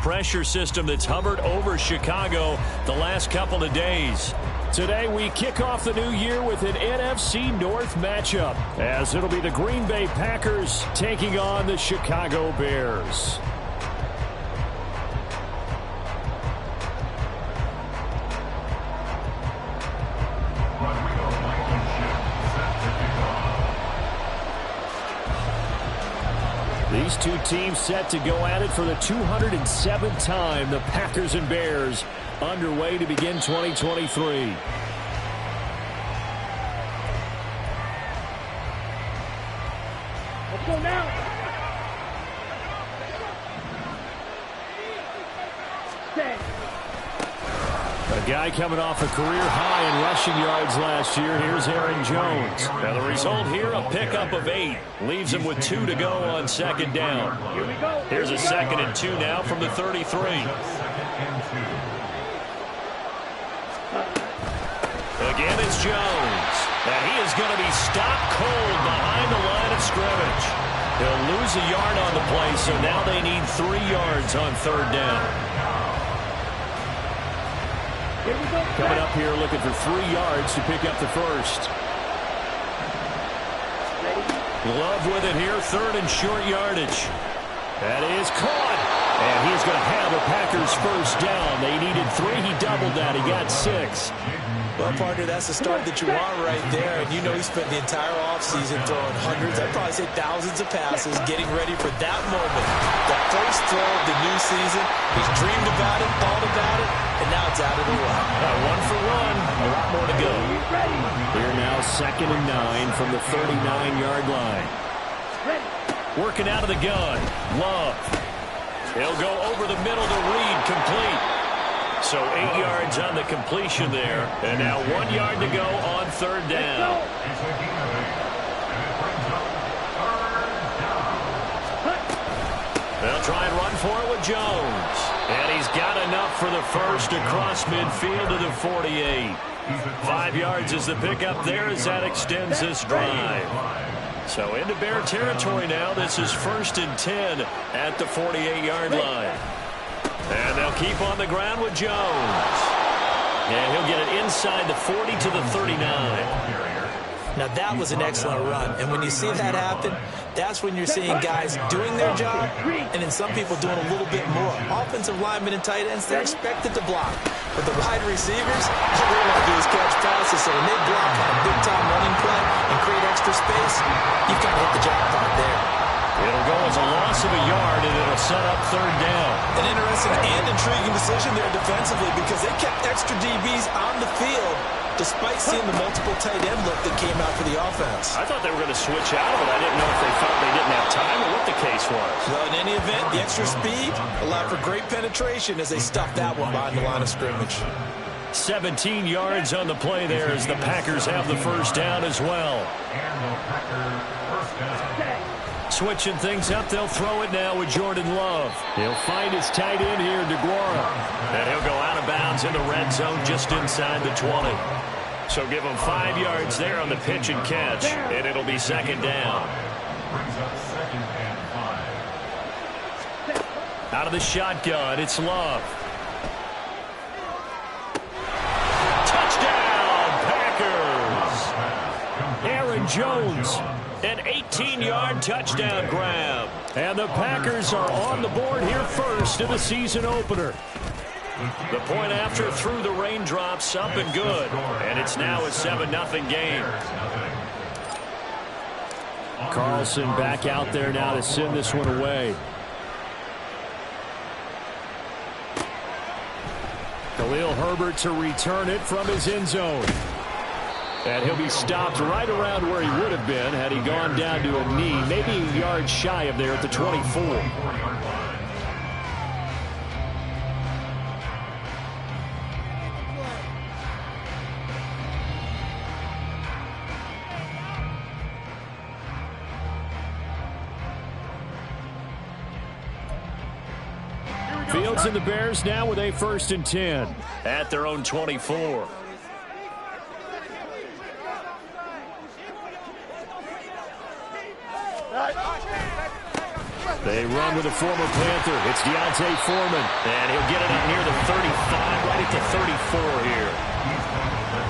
pressure system that's hovered over Chicago the last couple of days. Today we kick off the new year with an NFC North matchup, as it'll be the Green Bay Packers taking on the Chicago Bears. These two teams set to go at it for the 207th time. The Packers and Bears underway to begin 2023. Let's go now. A guy coming off a career high in rushing yards last year. Here's Aaron Jones. Now the result here, a pickup of 8. Leaves him with 2 to go on second down. Here's a 2nd and 2 now from the 33. Again, it's Jones. And he is going to be stopped cold behind the line of scrimmage. He'll lose a yard on the play, so now they need 3 yards on third down. Coming up here looking for 3 yards to pick up the first. Love with it here, 3rd and short yardage. That is caught. And he's going to have the Packers first down. They needed 3. He doubled that. He got 6. Well, partner, that's the start that you want right there. And you know he spent the entire offseason throwing hundreds, I'd probably say thousands of passes, getting ready for that moment. That first throw of the new season. He's dreamed about it, thought about it, and now it's out of the way. 1 for 1. A lot more to go. Here now, 2nd and 9 from the 39-yard line. Working out of the gun. Love. He'll go over the middle to Reed, complete. So 8 yards on the completion there. And now 1 yard to go on third down. They'll try and run for it with Jones. And he's got enough for the first across midfield to the 48. 5 yards is the pickup there as that extends this drive. So into Bear territory now. This is 1st and 10 at the 48-yard line. And they'll keep on the ground with Jones. And he'll get it inside the 40 to the 39. Now, that was an excellent run. And when you see that happen, that's when you're seeing guys doing their job and then some people doing a little bit more. Offensive linemen and tight ends, they're expected to block. But the wide receivers, all they want to do is catch passes. So when they block on a big-time running play and create extra space, you've kind of hit the jackpot there. It'll go as a loss of a yard, and it'll set up third down. An interesting and intriguing decision there defensively because they kept extra DBs on the field despite seeing the multiple tight end look that came out for the offense. I thought they were going to switch out of it. I didn't know if they felt they didn't have time or what the case was. Well, in any event, the extra speed allowed for great penetration as they stuffed that one behind the line of scrimmage. 17 yards on the play there as the Packers have the first down as well. Switching things up, they'll throw it now with Jordan Love. He'll find his tight end here, DeGuara. And he'll go out of bounds in the red zone just inside the 20. So give him 5 yards there on the pitch and catch, and it'll be second down. Out of the shotgun, it's Love. Touchdown, Packers! Aaron Jones. An 18-yard touchdown grab. And the Packers are on the board here first in the season opener. The point after through the raindrops, up and good. And it's now a 7-0 game. Carlson back out there now to send this one away. Khalil Herbert to return it from his end zone. And he'll be stopped right around where he would have been had he gone down to a knee, maybe a yard shy of there at the 24. Fields and the Bears now with a 1st and 10 at their own 24. They run with a former Panther. It's Deontay Foreman. And he'll get it up near the 35, right at the 34 here.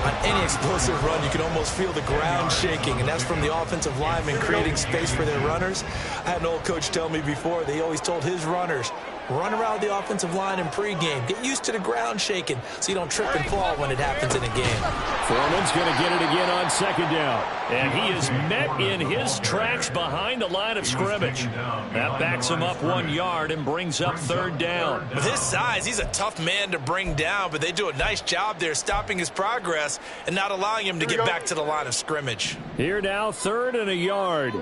On any explosive run, you can almost feel the ground shaking, and that's from the offensive linemen creating space for their runners. I had an old coach tell me before, they always told his runners, run around the offensive line in pregame. Get used to the ground shaking so you don't trip and fall when it happens in a game. Foreman's going to get it again on second down. And he is met in his tracks behind the line of scrimmage. That backs him up 1 yard and brings up third down. With his size, he's a tough man to bring down, but they do a nice job there stopping his progress and not allowing him to get back to the line of scrimmage. Here now, 3rd and a yard.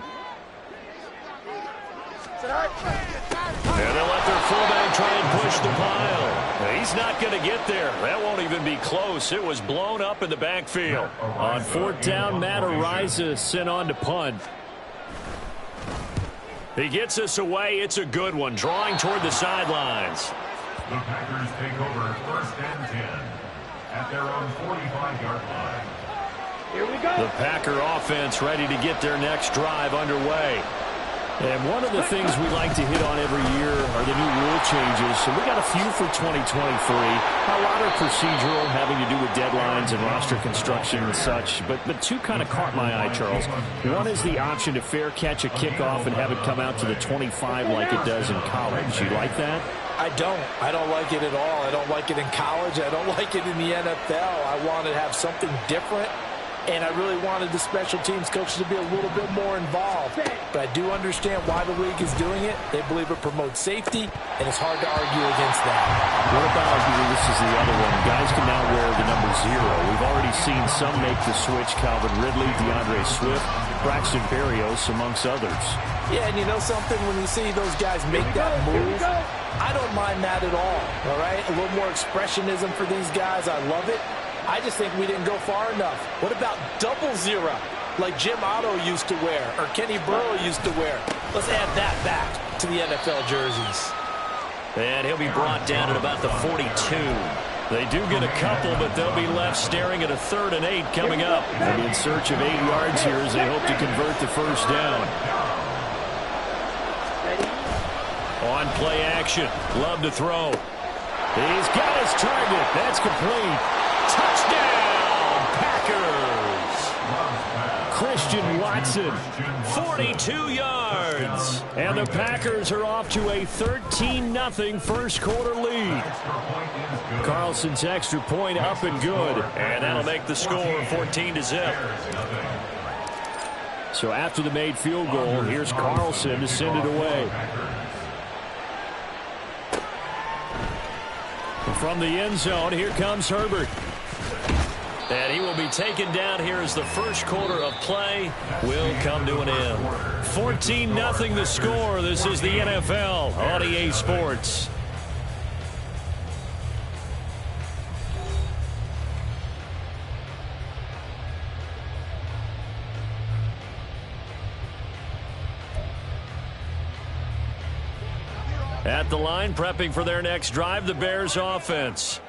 And they'll let their fullback try and push the pile. Now, he's not going to get there. That won't even be close. It was blown up in the backfield. On 4th down, Matt Ariza sent on to punt. He gets us away. It's a good one, drawing toward the sidelines. The Packers take over 1st and 10 at their own 45-yard line. Here we go. The Packer offense ready to get their next drive underway. And one of the things we like to hit on every year are the new rule changes. So we got a few for 2023. A lot are procedural, having to do with deadlines and roster construction and such. But two kind of caught my eye, Charles. One is the option to fair catch a kickoff and have it come out to the 25 like it does in college. You like that? I don't. I don't like it at all. I don't like it in college. I don't like it in the NFL. I want to have something different. And I really wanted the special teams coaches to be a little bit more involved. But I do understand why the league is doing it. They believe it promotes safety, and it's hard to argue against that. What about, this is the other one, guys can now wear the number 0. We've already seen some make the switch, Calvin Ridley, DeAndre Swift, Braxton Berrios, amongst others. Yeah, and you know something? When you see those guys make that move, I don't mind that at all right? A little more expressionism for these guys. I love it. I just think we didn't go far enough. What about 00, like Jim Otto used to wear or Kenny Burrow used to wear? Let's add that back to the NFL jerseys. And he'll be brought down at about the 42. They do get a couple, but they'll be left staring at a 3rd and 8 coming up. They'll be in search of 8 yards here as they hope to convert the first down. On play action. Love to throw. He's got his target. That's complete. Touchdown, Packers. Christian Watson, 42 yards. And the Packers are off to a 13-0 first quarter lead. Carlson's extra point up and good. And that'll make the score 14-0. So after the made field goal, here's Carlson to send it away. From the end zone, here comes Herbert. And he will be taken down here as the first quarter of play will come to an end. 14-0 the score. This is the NFL on EA Sports. At the line, prepping for their next drive, the Bears offense.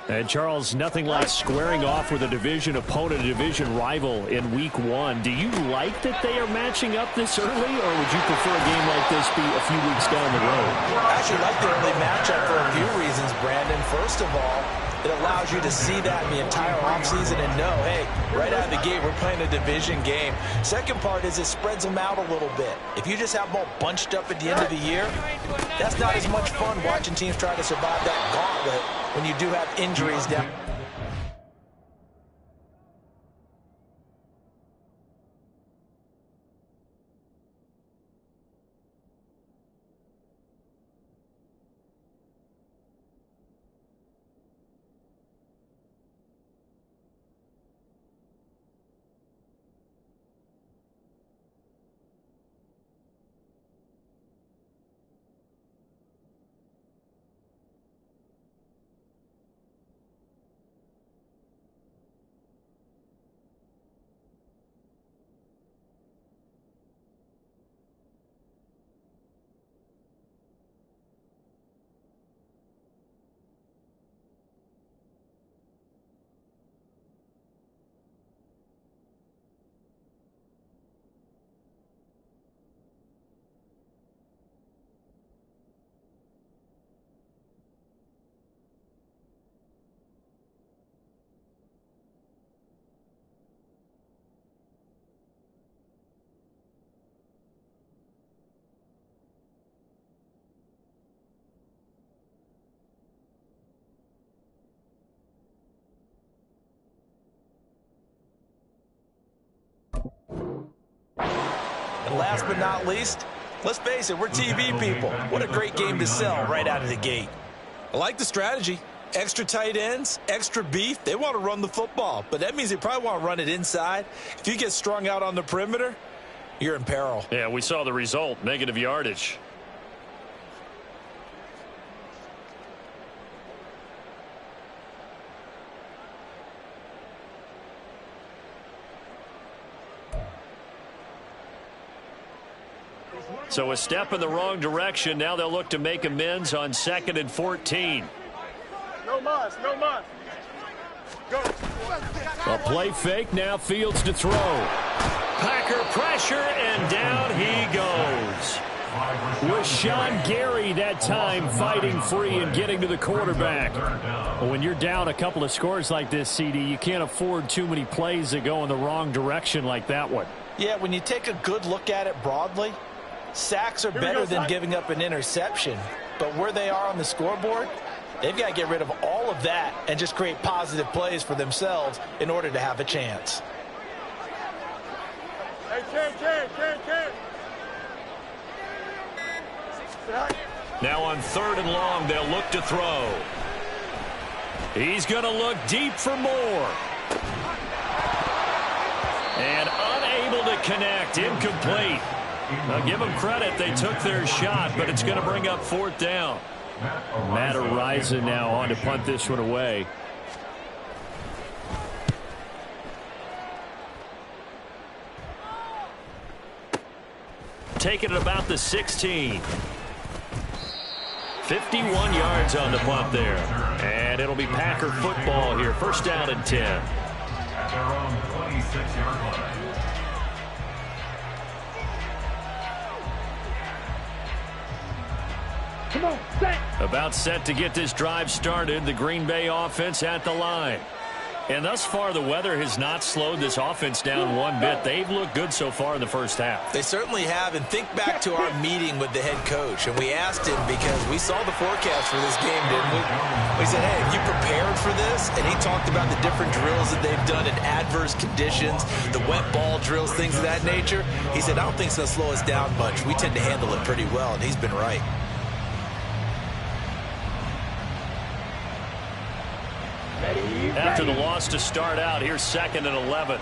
And, Charles, nothing like squaring off with a division opponent, a division rival in Week 1. Do you like that they are matching up this early, or would you prefer a game like this be a few weeks down the road? I actually like the early matchup for a few reasons, Brandon. First of all, it allows you to see that in the entire offseason and know, hey, right out of the gate, we're playing a division game. Second part is it spreads them out a little bit. If you just have them all bunched up at the end of the year, that's not as much fun watching teams try to survive that gauntlet when you do have injuries down. And last but not least, let's face it, we're TV people. What a great game to sell right out of the gate. I like the strategy. Extra tight ends, extra beef. They want to run the football, but that means they probably want to run it inside. If you get strung out on the perimeter, you're in peril. Yeah, we saw the result, negative yardage. So a step in the wrong direction. Now they'll look to make amends on 2nd and 14. No muss, no muss. Go. A play fake, now Fields to throw. Packer pressure, and down he goes. Was Sean Gary that time fighting free and getting to the quarterback. Well, when you're down a couple of scores like this, CD, you can't afford too many plays that go in the wrong direction like that one. Yeah, when you take a good look at it broadly, sacks are better than giving up an interception. But where they are on the scoreboard, they've got to get rid of all of that and just create positive plays for themselves in order to have a chance. Hey, Ken. Now on 3rd and long, they'll look to throw. He's going to look deep for more. And unable to connect, incomplete. Now give them credit, they took their shot, but it's going to bring up 4th down. Matt Ariza now on to punt this one away. Taking it about the 16. 51 yards on the punt there. And it'll be Packer football here. 1st down and 10. At their own 26-yard line. Come on, set. About set to get this drive started. The Green Bay offense at the line. And thus far, the weather has not slowed this offense down one bit. They've looked good so far in the first half. They certainly have. And think back to our meeting with the head coach. And we asked him because we saw the forecast for this game, didn't we? We said, hey, have you prepared for this? And he talked about the different drills that they've done in adverse conditions, the wet ball drills, things of that nature. He said, I don't think it's going to slow us down much. We tend to handle it pretty well, and he's been right. After the loss to start out, here's 2nd and 11.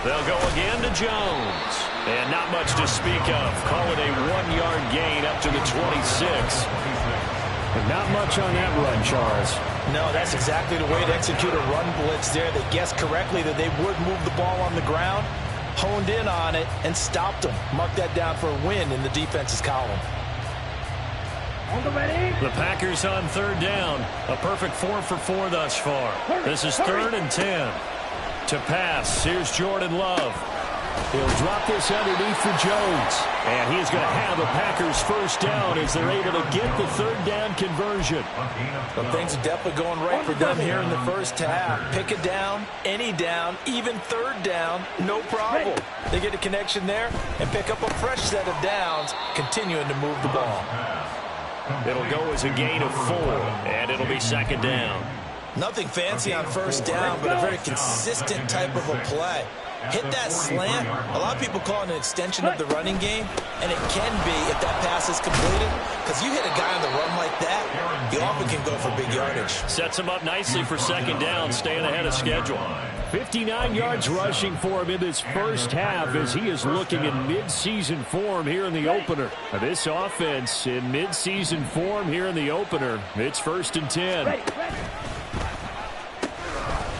They'll go again to Jones. And not much to speak of. Call it a 1-yard gain up to the 26. And not much on that run, Charles. No, that's exactly the way to execute a run blitz there. They guessed correctly that they would move the ball on the ground, honed in on it, and stopped them. Mark that down for a win in the defense's column. The Packers on 3rd down. A perfect 4 for 4 thus far. This is 3rd and 10. To pass, here's Jordan Love. He'll drop this underneath for Jones. And he's going to have a Packers 1st down as they're able to get the 3rd down conversion. But things are definitely going right for them here in the first half. Pick a down, any down, even 3rd down, no problem. They get a connection there and pick up a fresh set of downs, continuing to move the ball. It'll go as a gain of 4, and it'll be 2nd down. Nothing fancy on 1st down, but a very consistent type of a play. Hit that slant. A lot of people call it an extension of the running game, and it can be if that pass is completed, because you hit a guy on the run like that, you often can go for big yardage. Sets him up nicely for 2nd down, staying ahead of schedule. 59 yards rushing for him in this first half as he is looking in mid-season form here in the opener. Now this offense in mid-season form here in the opener. It's 1st and 10.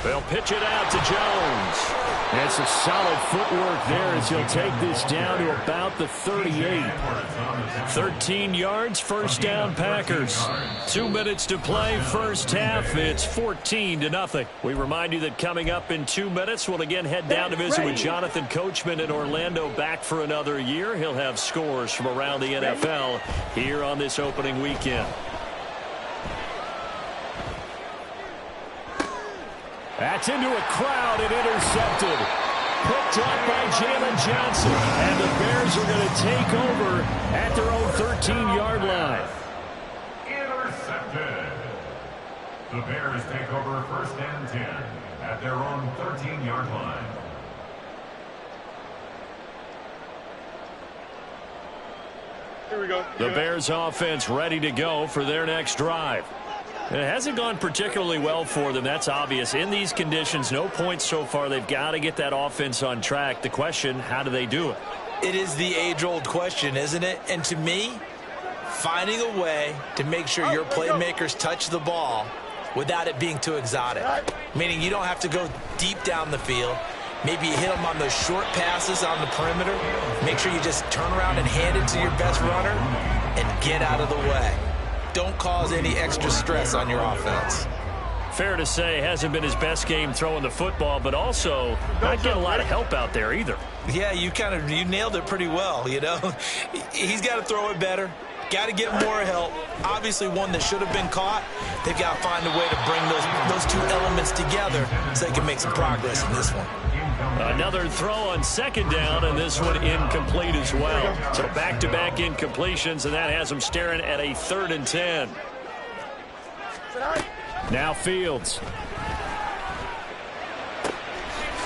They'll pitch it out to Jones. It's a solid footwork there as he'll take this down to about the 38. 13 yards, 1st down Packers. 2 minutes to play, first half. It's 14-0. We remind you that coming up in 2 minutes, we'll again head down to visit with Jonathan Coachman in Orlando, back for another year. He'll have scores from around the NFL here on this opening weekend. That's into a crowd and intercepted. Picked up by Jalen Johnson. And the Bears are going to take over at their own 13-yard line. Intercepted. The Bears take over 1st and 10 at their own 13-yard line. Here we go. The Bears offense ready to go for their next drive. It hasn't gone particularly well for them. That's obvious. In these conditions, no points so far. They've got to get that offense on track. The question, how do they do it? It is the age-old question, isn't it? And to me, finding a way to make sure your playmakers touch the ball without it being too exotic. Meaning you don't have to go deep down the field. Maybe you hit them on those short passes on the perimeter. Make sure you just turn around and hand it to your best runner and get out of the way. Don't cause any extra stress on your offense. Fair to say, hasn't been his best game throwing the football, but also not getting a lot of help out there either. Yeah, you nailed it pretty well, you know. He's got to throw it better. Got to get more help. Obviously, one that should have been caught. They've got to find a way to bring those two elements together so they can make some progress in this one. Another throw on second down, and this one incomplete as well. So back-to-back incompletions, and that has them staring at a 3rd and 10. Now Fields.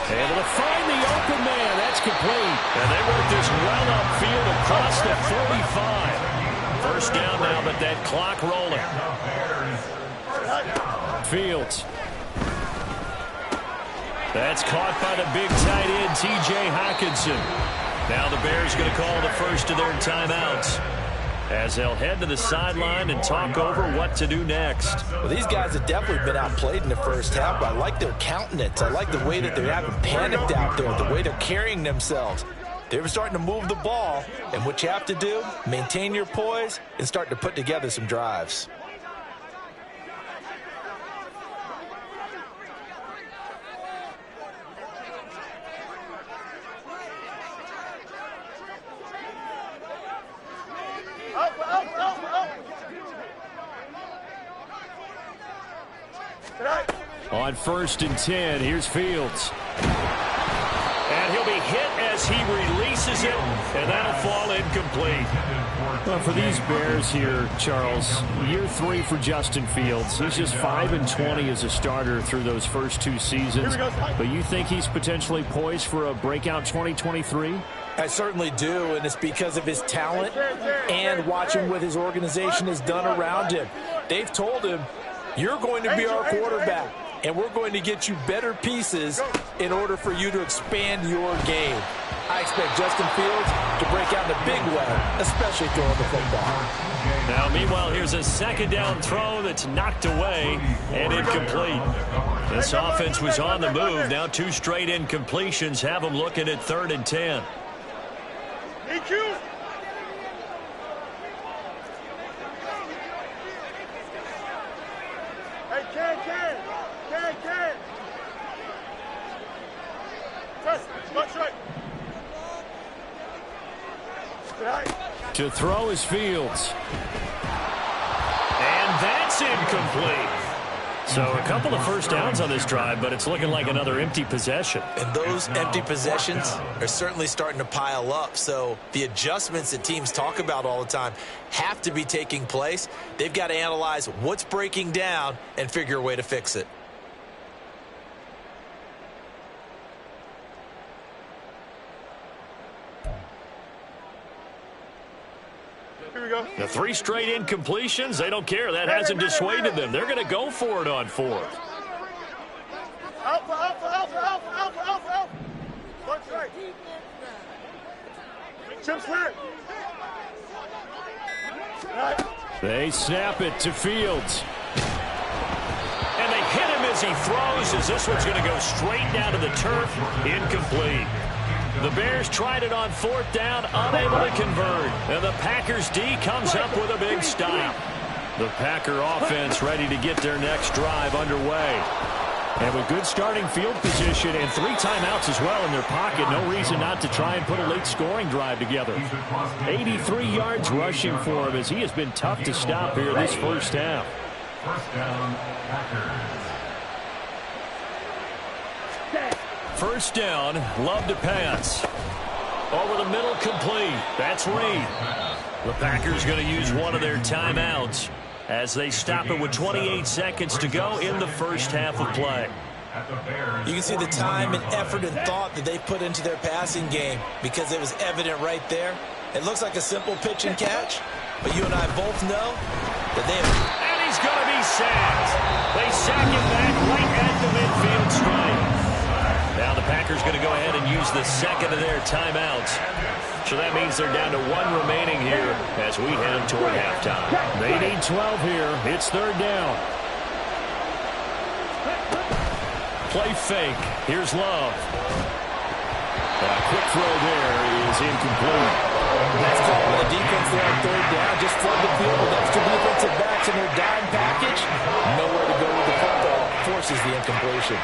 Able to find the open man. That's complete. And they work this well upfield across the 45. First down now, but that clock rolling. Fields. That's caught by the big tight end, T.J. Hockenson. Now the Bears going to call the first of their timeouts as they'll head to the sideline and talk over what to do next. Well, these guys have definitely been outplayed in the first half, but I like their countenance. I like the way that they haven't panicked out there, the way they're carrying themselves. They're starting to move the ball, and what you have to do, maintain your poise and start to put together some drives. On 1st and 10, here's Fields. And he'll be hit as he releases it, and that'll fall incomplete. Well, for these Bears here, Charles, year 3 for Justin Fields. He's just 5-20 as a starter through those first 2 seasons. But you think he's potentially poised for a breakout 2023? I certainly do, and it's because of his talent and watching what his organization has done around him. They've told him, you're going to be our quarterback, and we're going to get you better pieces in order for you to expand your game. I expect Justin Fields to break out in a big way, especially throwing the football. Now, meanwhile, here's a second down throw that's knocked away and incomplete. This offense was on the move. Now 2 straight incompletions have them looking at 3rd and 10. EQ. Hey, Ken. Press, much right. To throw is Fields. And that's incomplete. So a couple of first downs on this drive, but it's looking like another empty possession. And those empty possessions are certainly starting to pile up. So the adjustments that teams talk about all the time have to be taking place. They've got to analyze what's breaking down and figure a way to fix it. Here we go. The 3 straight incompletions, they don't care. That hasn't dissuaded them. They're going to go for it on 4th. Alpha. One straight. Chip slant. They snap it to Fields. And they hit him as he throws, as this one's going to go straight down to the turf. Incomplete. The Bears tried it on 4th down, unable to convert. And the Packers D comes up with a big stop. The Packer offense ready to get their next drive underway. And with good starting field position and 3 timeouts as well in their pocket, no reason not to try and put a late scoring drive together. 83 yards rushing for him as he has been tough to stop here this first half. First down, Packers. First down, Love to pass. Over the middle, complete. That's Reed. The Packers going to use one of their timeouts as they stop it with 28 seconds to go in the first half of play. You can see the time and effort and thought that they put into their passing game because it was evident right there. It looks like a simple pitch and catch, but you and I both know that they have... And he's going to be sacked. They sack him back right at the midfield stripe. Now the Packers going to go ahead and use the second of their timeouts. So that means they're down to 1 remaining here as we head toward halftime. They need 12 here. It's third down. Play fake. Here's Love. A quick throw there is incomplete. That's called with the defense there on third down. Just flood the field with extra defensive backs in their dime package. Nowhere to go with the football. Forces the incompletion.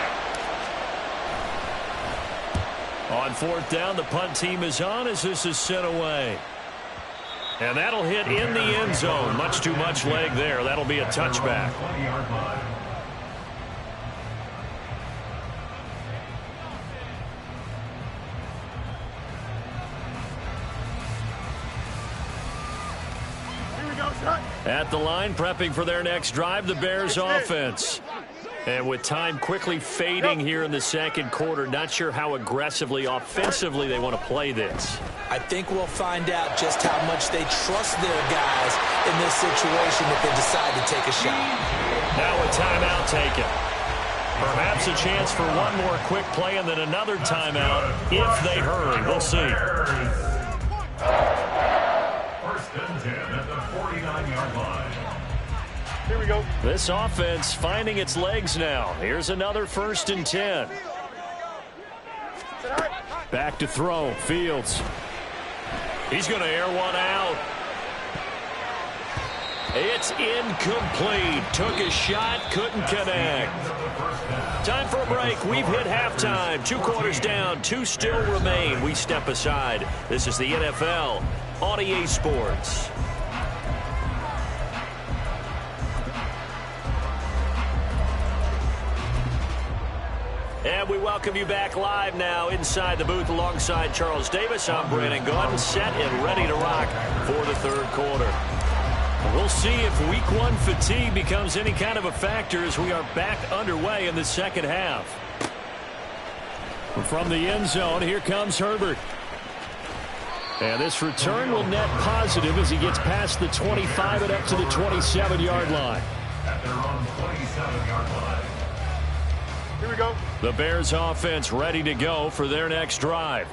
On fourth down, the punt team is on as this is sent away. And that'll hit in the end zone. Much too much leg there. That'll be a touchback. At the line, prepping for their next drive, the Bears offense. And with time quickly fading here in the second quarter, not sure how aggressively, offensively they want to play this. I think we'll find out just how much they trust their guys in this situation if they decide to take a shot. Now a timeout taken. Perhaps a chance for one more quick play and then another timeout if they hurry. We'll see. First and 10 at the 49-yard line. Here we go. This offense finding its legs now. Here's another first and 10. Back to throw. Fields. He's going to air one out. It's incomplete. Took a shot, couldn't connect. Time for a break. We've hit halftime. 2 quarters down, 2 still remain. We step aside. This is the NFL on EA Sports. And we welcome you back live now inside the booth alongside Charles Davis. I'm Brandon Gordon, set and ready to rock for the third quarter. We'll see if week 1 fatigue becomes any kind of a factor as we are back underway in the second half. From the end zone, here comes Herbert. And this return will net positive as he gets past the 25 and up to the 27-yard line. At their own 27-yard line. Here we go. The Bears offense ready to go for their next drive.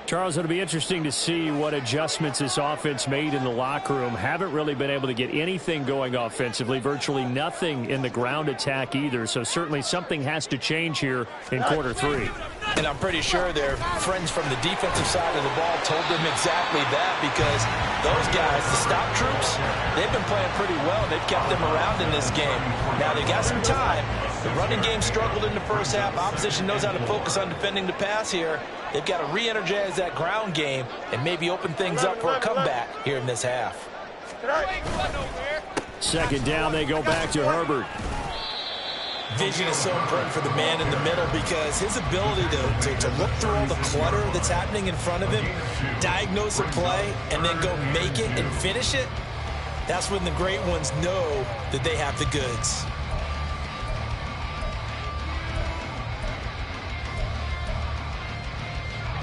Charles, it'll be interesting to see what adjustments this offense made in the locker room. Haven't really been able to get anything going offensively, virtually nothing in the ground attack either. So certainly something has to change here in quarter 3. And I'm pretty sure their friends from the defensive side of the ball told them exactly that, because those guys, the stop troops, they've been playing pretty well. They've kept them around in this game. Now they've got some time. The running game struggled in the first half. Opposition knows how to focus on defending the pass here. They've got to re-energize that ground game and maybe open things up for a comeback here in this half. Second down, they go back to Herbert. Vision is so important for the man in the middle, because his ability to look through all the clutter that's happening in front of him, diagnose a play, and then go make it and finish it, that's when the great ones know that they have the goods.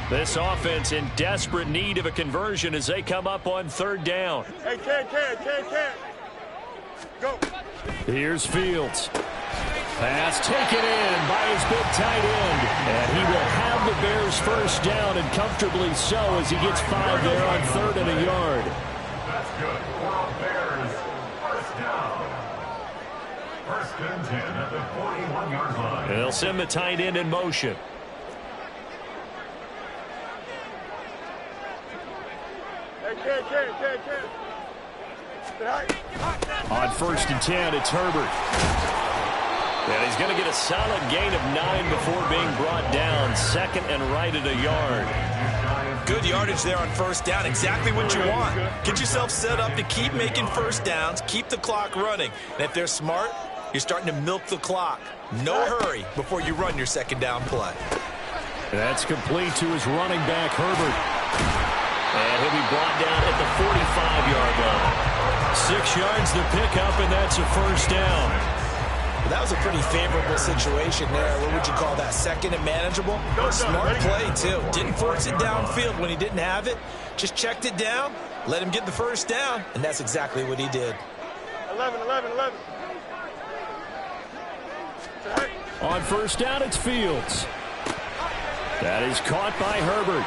This offense in desperate need of a conversion as they come up on third down. Hey, can. Go. Here's Fields. Pass taken in by his big tight end. And he will have the Bears first down, and comfortably so, as he gets 5 there on 3rd and a yard. That's good for Bears. First down. First and 10 at the 41-yard line. And they'll send the tight end in motion. On first and 10, it's Herbert. And he's going to get a solid gain of 9 before being brought down. 2nd and right at a yard. Good yardage there on first down. Exactly what you want. Get yourself set up to keep making first downs, keep the clock running. And if they're smart, you're starting to milk the clock. No hurry before you run your second down play. That's complete to his running back, Herbert. And he'll be brought down at the 45-yard line. 6 yards the pickup, and that's a first down. That was a pretty favorable situation there. What would you call that? 2nd and manageable? Smart play, too. Didn't force it downfield when he didn't have it. Just checked it down, let him get the first down, and that's exactly what he did. 11. On first down, it's Fields. That is caught by Herbert.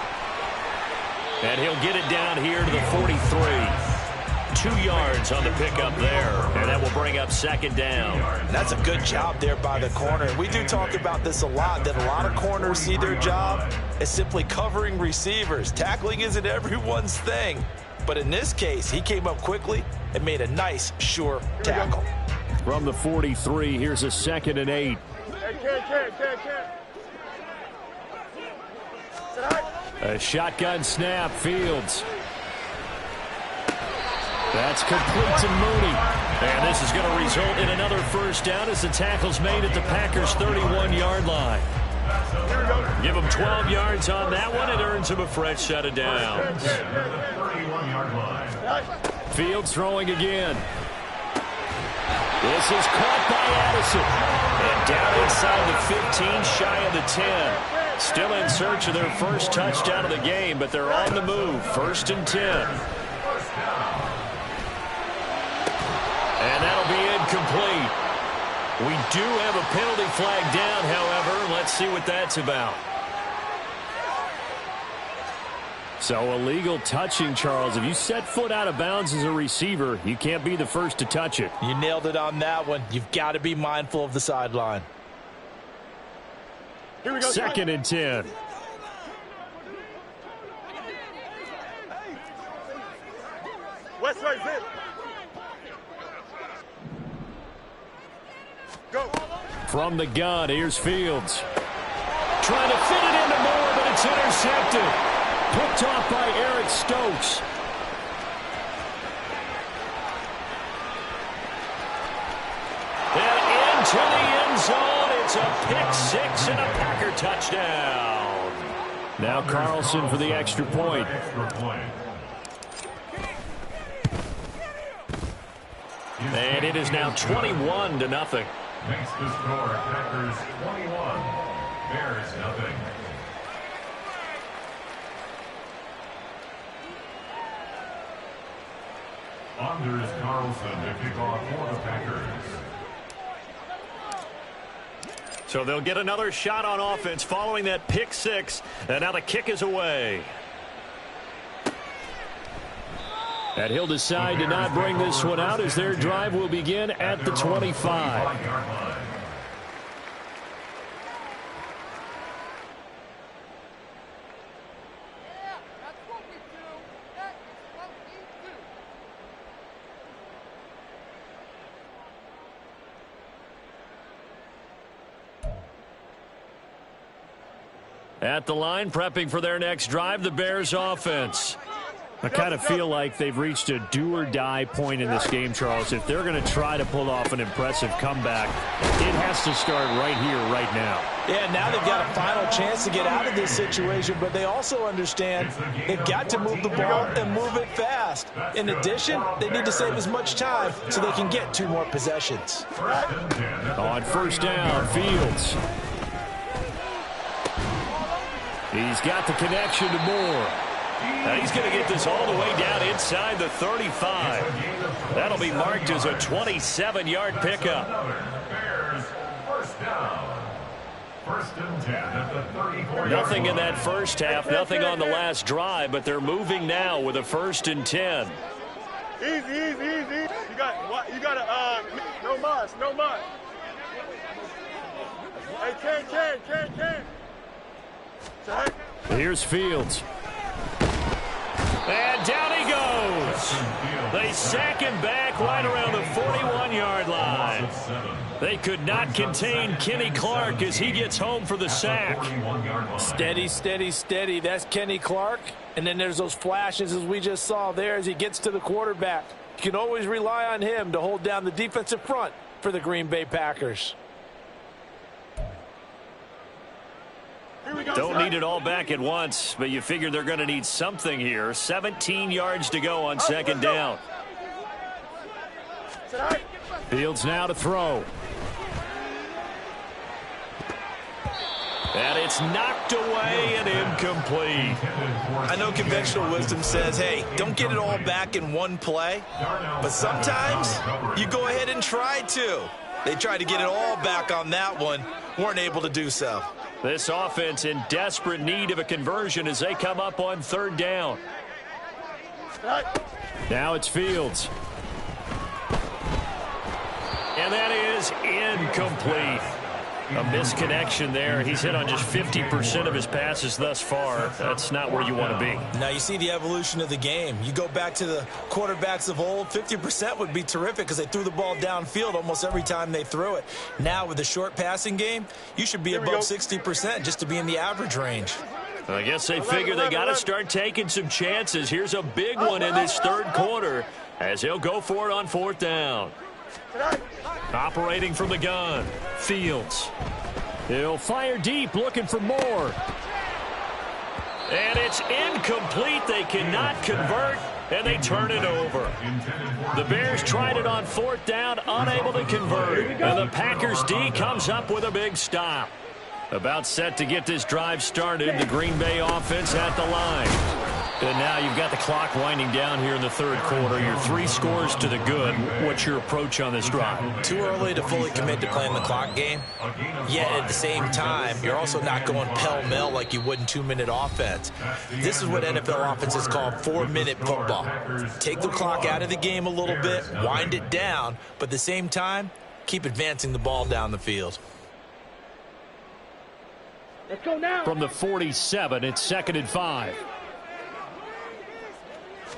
And he'll get it down here to the 43. 2 yards on the pickup there, and that will bring up second down. That's a good job there by the corner. We do talk about this a lot, that a lot of corners see their job as simply covering receivers. Tackling isn't everyone's thing. But in this case, he came up quickly and made a nice, sure tackle. From the 43, here's a 2nd and 8. A shotgun snap, Fields. That's complete to Mooney. And this is going to result in another first down as the tackle's made at the Packers' 31-yard line. Give him 12 yards on that one. It earns him a fresh set of downs. Fields throwing again. This is caught by Addison. And down inside the 15, shy of the 10. Still in search of their first touchdown of the game, but they're on the move. 1st and 10. And that'll be incomplete. We do have a penalty flag down, however. Let's see what that's about. So illegal touching, Charles. If you set foot out of bounds as a receiver, you can't be the first to touch it. You nailed it on that one. You've got to be mindful of the sideline. Here we go. 2nd and 10. West side, zip. Go. From the gun, here's Fields. Trying to fit it into Moore, but it's intercepted. Picked off by Eric Stokes. And into the end zone. It's a pick six and a Packer touchdown. Now Carlson for the extra point. And it is now 21-0. Makes the score Packers 21, Bears nothing. Anders Carlson to kick off for the Packers. So they'll get another shot on offense following that pick six. And now the kick is away. And he'll decide to not bring this one out as their drive will begin at the 25. At the line, prepping for their next drive, the Bears offense. I kind of feel like they've reached a do-or-die point in this game, Charles. If they're going to try to pull off an impressive comeback, it has to start right here, right now. Yeah, now they've got a final chance to get out of this situation, but they also understand they've got to move the ball and move it fast. In addition, they need to save as much time so they can get 2 more possessions. On first down, Fields. He's got the connection to Moore. Now he's going to get this all the way down inside the 35. That'll be marked as a 27-yard pickup. Bears first down. 1st and 10 at the 34. Nothing in that first half, nothing on the last drive, but they're moving now with a 1st and 10. Easy. You got no mas. Hey, can. Check. Here's Fields. And down he goes. They sack him back right around the 41-yard line. They could not contain Kenny Clark as he gets home for the sack. Steady. That's Kenny Clark. And then there's those flashes as we just saw there as he gets to the quarterback. You can always rely on him to hold down the defensive front for the Green Bay Packers. Don't need it all back at once, but you figure they're going to need something here. 17 yards to go on 2nd down. Fields now to throw. And it's knocked away and incomplete. I know conventional wisdom says, hey, don't get it all back in one play. But sometimes you go ahead and try to. They tried to get it all back on that one. Weren't able to do so. This offense in desperate need of a conversion as they come up on third down. Now it's Fields. And that is incomplete. A misconnection there. He's hit on just 50% of his passes thus far. That's not where you want to be. Now you see the evolution of the game. You go back to the quarterbacks of old, 50% would be terrific because they threw the ball downfield almost every time they threw it. Now with the short passing game, you should be above 60% just to be in the average range. I guess they figure they got to start taking some chances. Here's a big one in this third quarter as he'll go for it on fourth down. Operating from the gun, Fields. He'll fire deep, looking for more. And it's incomplete. They cannot convert, and they turn it over. The Bears tried it on fourth down, unable to convert. And the Packers D comes up with a big stop. About set to get this drive started, the Green Bay offense at the line. And now you've got the clock winding down here in the third quarter. You're 3 scores to the good. What's your approach on this drive? Too early to fully commit to playing the clock game. Yet at the same time, you're also not going pell-mell like you would in 2-minute offense. This is what NFL offenses call 4-minute football. Take the clock out of the game a little bit, wind it down, but at the same time, keep advancing the ball down the field. Let's go now. From the 47, it's 2nd and 5.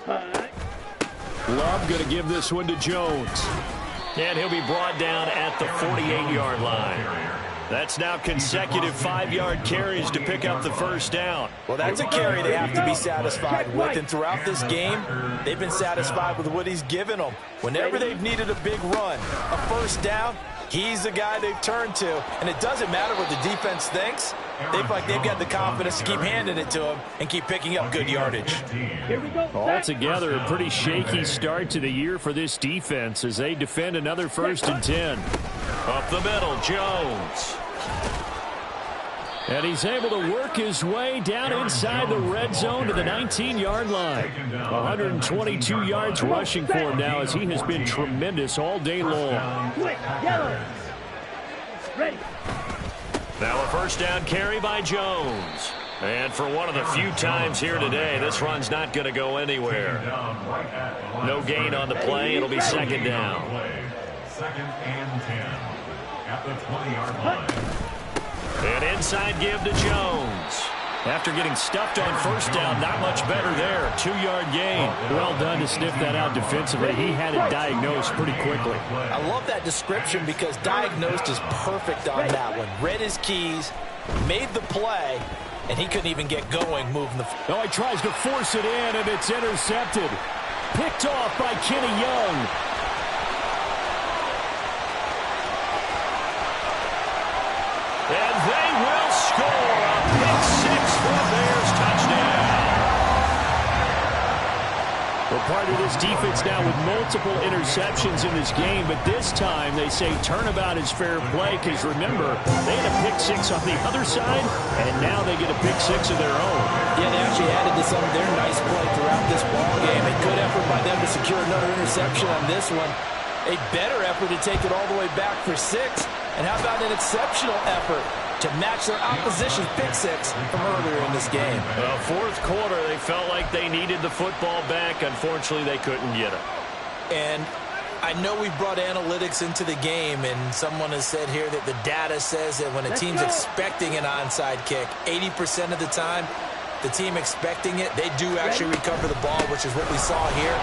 Love going to give this one to Jones. And he'll be brought down at the 48-yard line. That's now consecutive 5-yard carries to pick up the first down. Well, that's a carry they have to be satisfied with. And throughout this game, they've been satisfied with what he's given them. Whenever they've needed a big run, a first down, he's the guy they've turned to. And it doesn't matter what the defense thinks. They feel like they've got the confidence to keep handing it to him and keep picking up good yardage. Altogether, a pretty shaky start to the year for this defense as they defend another 1st and 10. Up the middle, Jones. And he's able to work his way down inside the red zone to the 19-yard line. 122 yards rushing for him now as he has been tremendous all day long. Ready. Now a first down carry by Jones. And for one of the few times here today, this run's not going to go anywhere. No gain on the play. It'll be 2nd down. 2nd and 10 at the 20-yard line. And inside give to Jones. After getting stuffed on first down, not much better there. 2-yard gain. Well done to sniff that out defensively. He had it diagnosed pretty quickly. I love that description because diagnosed is perfect on that one. Read his keys, made the play, and he couldn't even get going moving the... Oh, he tries to force it in, and it's intercepted. Picked off by Kenny Young. And they will score a pick 6 for a Bears touchdown. Well, part of this defense now with multiple interceptions in this game, but this time they say turnabout is fair play because, remember, they had a pick 6 on the other side, and now they get a pick 6 of their own. Yeah, they actually added to some of their nice play throughout this ball game. A good effort by them to secure another interception on this one. A better effort to take it all the way back for 6. And how about an exceptional effort to match their opposition's pick 6 from earlier in this game? Fourth quarter, they felt like they needed the football back. Unfortunately, they couldn't get it. And I know we brought analytics into the game, and someone has said here that the data says that when a team's expecting an onside kick, 80% of the time, the team expecting it, they do actually recover the ball, which is what we saw here.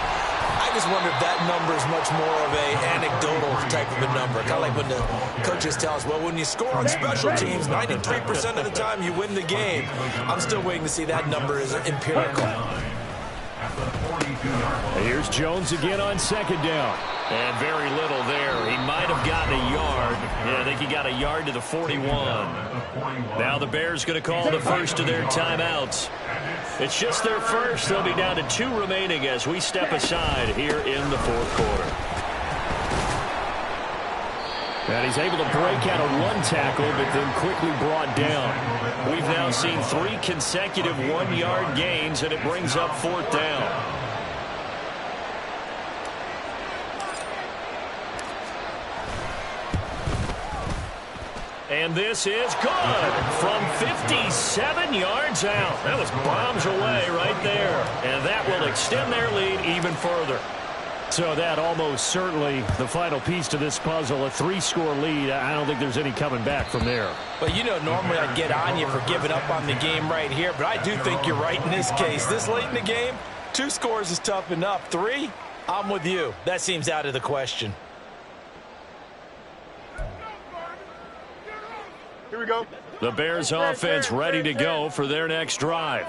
I just wonder if that number is much more of a anecdotal type of a number. Kind of like when the coaches tell us, well, when you score on special teams, 93% of the time you win the game. I'm still waiting to see that number is empirical. Here's Jones again on 2nd down. And very little there. He might have gotten a yard. Yeah, I think he got a yard to the 41. Now the Bears going to call the first of their timeouts. It's just their first. They'll be down to 2 remaining as we step aside here in the fourth quarter. And he's able to break out of one tackle, but then quickly brought down. We've now seen 3 consecutive 1-yard gains, and it brings up 4th down. And this is good from 57 yards out. That was bombs away right there. And that will extend their lead even further. So that almost certainly the final piece to this puzzle, a 3-score lead. I don't think there's any coming back from there. But you know, normally I'd get on you for giving up on the game right here, but I do think you're right in this case. This late in the game, 2 scores is tough enough. 3, I'm with you. That seems out of the question. Here we go. The Bears offense ready to go for their next drive.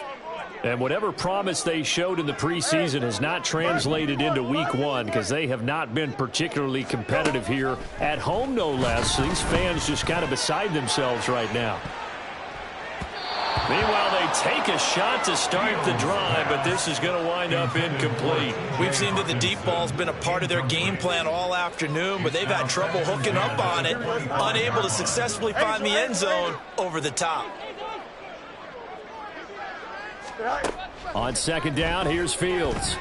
And whatever promise they showed in the preseason has not translated into week 1 because they have not been particularly competitive here at home, no less. These fans just kind of beside themselves right now. Meanwhile, they take a shot to start the drive, but this is going to wind up incomplete. We've seen that the deep ball's been a part of their game plan all afternoon, but they've had trouble hooking up on it, unable to successfully find the end zone over the top. On 2nd down, here's Fields.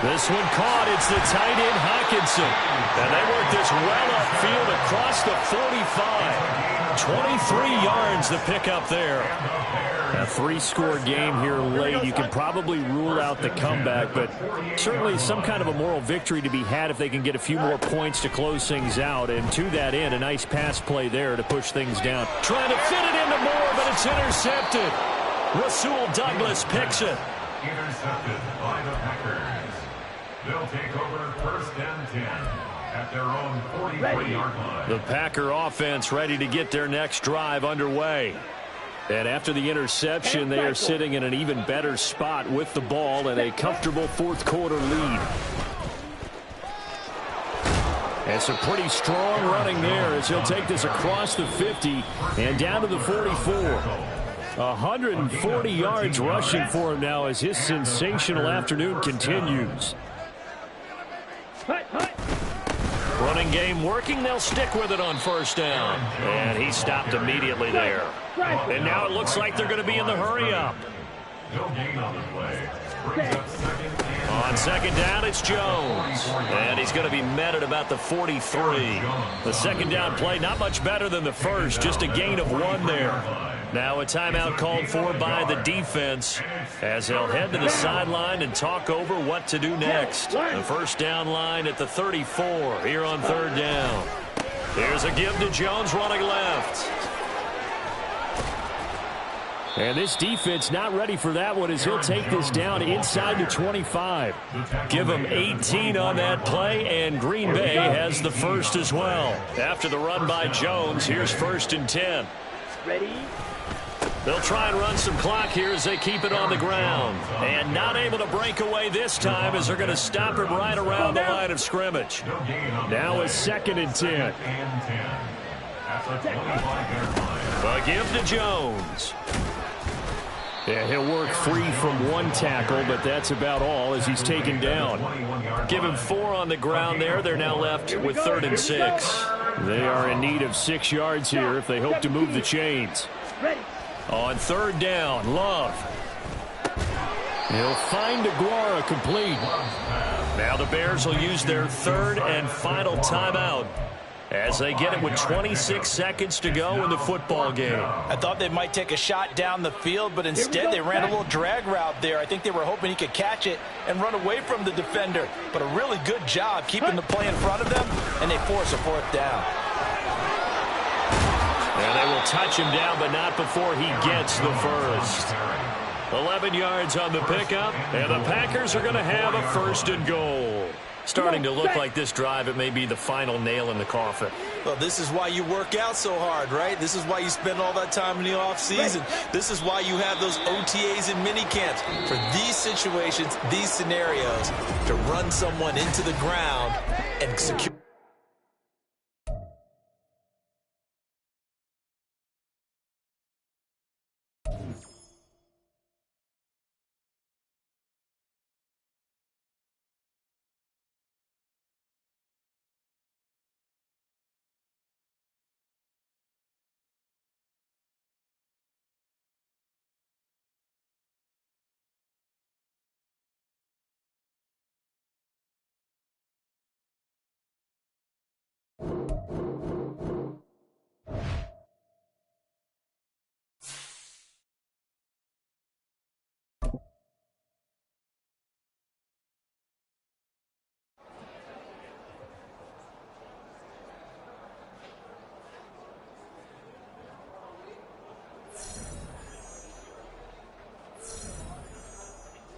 This one caught. It's the tight end, Hockenson. And they work this well upfield across the 45. 23 yards the pickup there. A 3-score game here late. You can probably rule out the comeback, but certainly some kind of a moral victory to be had if they can get a few more points to close things out. And to that end, a nice pass play there to push things down. Trying to fit it into Moore, but it's intercepted. Rasul Douglas picks it. Intercepted by the Packers. They'll take over 1st and 10 at their own 43-yard line. The Packer offense ready to get their next drive underway. And after the interception, they are sitting in an even better spot with the ball and a comfortable 4th quarter lead. And some pretty strong running there as he'll take this across the 50 and down to the 44. 140 yards rushing for him now as his sensational afternoon continues. Running game working. They'll stick with it on 1st down. And he stopped immediately there. And now it looks like they're going to be in the hurry-up. No gain on the play. Brings up 2nd and On 2nd down, it's Jones. And he's going to be met at about the 43. The 2nd down play, not much better than the first. Just a gain of 1 there. Now a timeout called for by the defense as they'll head to the sideline and talk over what to do next. The 1st down line at the 34 here on 3rd down. Here's a give to Jones running left. And this defense not ready for that one as he'll take this down inside the 25. Give him 18 on that play, and Green Bay has the first as well. After the run by Jones, here's 1st and 10. Ready? They'll try and run some clock here as they keep it on the ground. And not able to break away this time as they're going to stop him right around the line of scrimmage. Now it's 2nd and 10. A give to Jones. Yeah, he'll work free from one tackle, but that's about all as he's taken down. Give him 4 on the ground there. They're now left with 3rd and 6. They are in need of 6 yards here if they hope to move the chains. On 3rd down, Love. He'll find Aguara complete. Now the Bears will use their 3rd and final timeout as they get it with 26 seconds to go in the football game. I thought they might take a shot down the field, but instead they ran a little drag route there. I think they were hoping he could catch it and run away from the defender. But a really good job keeping the play in front of them, and they force a 4th down. And they will touch him down, but not before he gets the first. 11 yards on the pickup, and the Packers are going to have a 1st and goal. Starting to look like this drive, it may be the final nail in the coffin. Well, this is why you work out so hard, right? This is why you spend all that time in the offseason. This is why you have those OTAs and mini camps. For these situations, these scenarios, to run someone into the ground and secure.